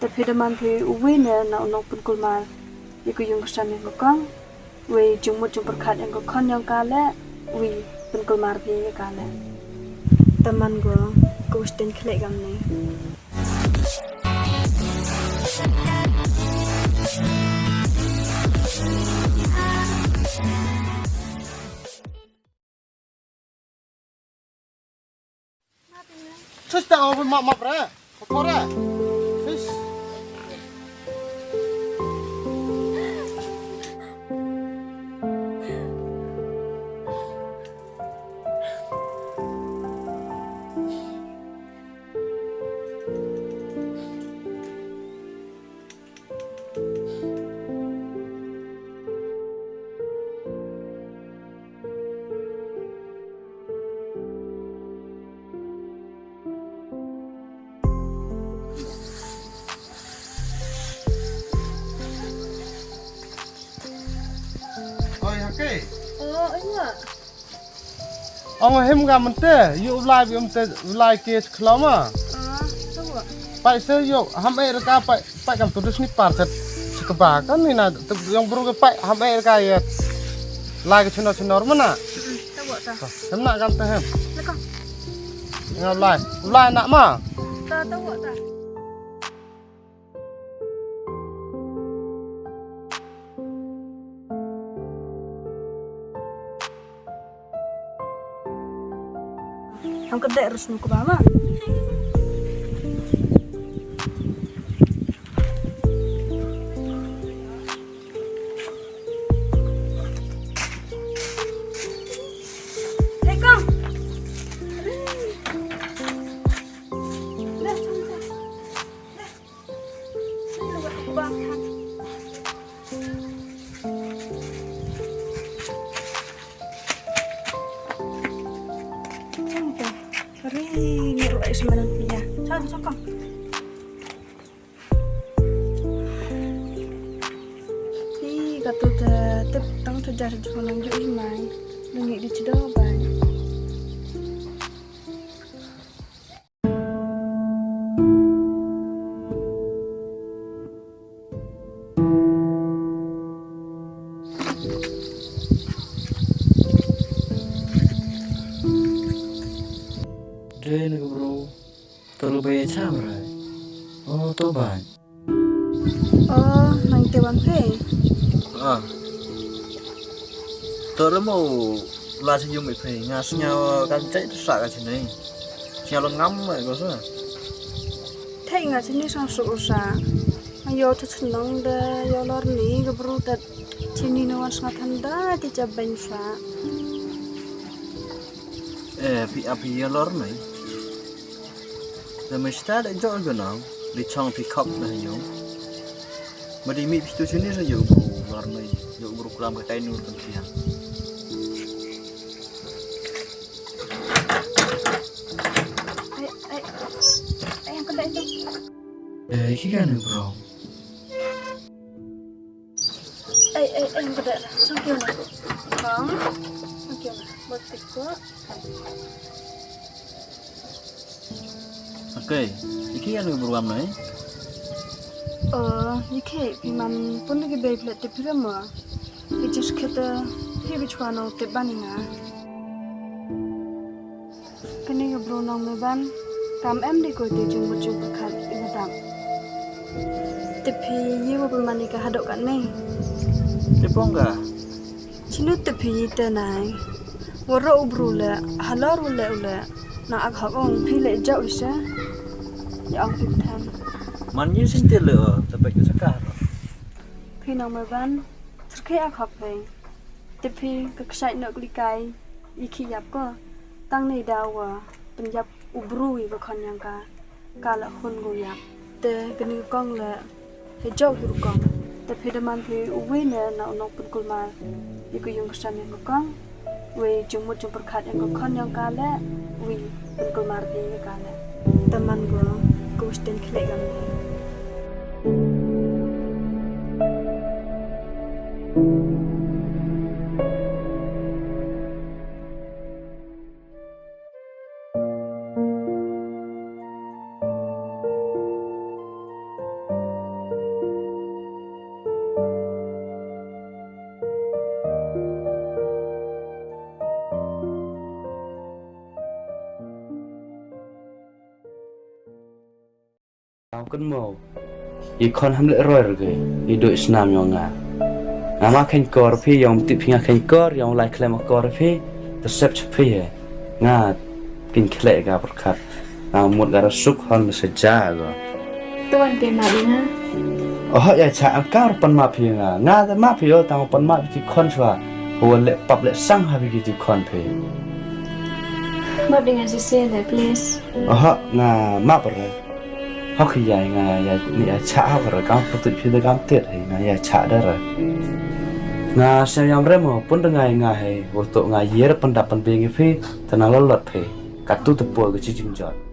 tapi deman thì uwi nè nào nông pun kulmar iku yung kesan yang kong we jumut jumpur khat yang kon yang kale we pun kulmar pi kale teman go kusten khlek gam ni Just over my brother. What are fish? Okay. oh iya Ông hem gam mante, you live like case klama. tahu Pai se yo ham air ka pai kam tudus ni parcet sekebakan ni na yang buru ke pai ham air ka ya. Like chunor mana? tahu ta Hem nak kam te hem. lekong Ngau live nak ma. tahu ta Ang kedek harus nuku mama. Hei kong. Dah, santai. Dah. Lu buat aku bangkan. Ni ruai semalam punya. Sokong. Ni kata tep tang terjar jualan jo imai. Nungi di cedo ban. Đây bro, tôi bây giờ rồi. Tôi bạn. Nang tewan pe. Tôi đã mau là sử dụng phải nhà sinh nhauกันchạy sạc cái chuyện này. Nhà nó ngắm vậy có sao? Thei nga sini sang suusa. Ayo tu nang de yo lor ni ke bro tat sini nawan sangat handa ti jaban sa. Api lor này. Rồi mình start để cho cái nào để chọn thì khóc là nhiều. Mà đi mi itu sini saja yo lor này, yo program cái tay nur kan kia. Ay ang kedek itu. Iki kan bro. Ang kedek. Sangkiu na. Kong. Sangkiu na. Bertik ko. Okay, iki kan program này. Iki piman pun lagi beblet di pirama. Ijus kita hibi chwano te baninga. Kini ke bro nong meban kam em di ko tu jung bujung khat ibadam. Tepi yiwo pemani ka hadok kan ni. Tepong ka? Chinut tepi te nai. Woro ubrule halor ule na ak hong pile jau isa. Ya ang pitan. Mannya sintil le tapi ke sakar. Khi nong meban terke ak hop pe. Tepi ke ksai nok likai iki yap ko tang nei dawa penyap ubrui ba khon yang ka kala hun go yap te gni kong le he jau hiru kong te phedaman the uwi ne na nok pun kulmar iku yung kesan yang kong we jumut jumpur khat yang khon yang kala wi pun kulmar pi kala teman go kusten khlek gam ni Tao kan mau ikon hamle roy rge ido isnam yonga nama khen kor phi yong ti phinga khen kor yong lai klem kor phi the sep phi nga kin khle ga berkat mut gara suk hon seja go tuan pe ma na oh ya cha am kar pan ma phi nga da ma phi yo tao pan ma ti khon chwa ho le pap le sang ha bi ti khon phi ma dengan si se le please oh nga ma per họ khi dài ngày ni cha và cam phụ phi da cam tiệt hay ngày cha đó rồi nga xem yam re mo pun ngày ngày hay vô tổ ngày yết pan đập pan bê phi thành là lót phi cắt tu tập bùa cái chi chinh chọn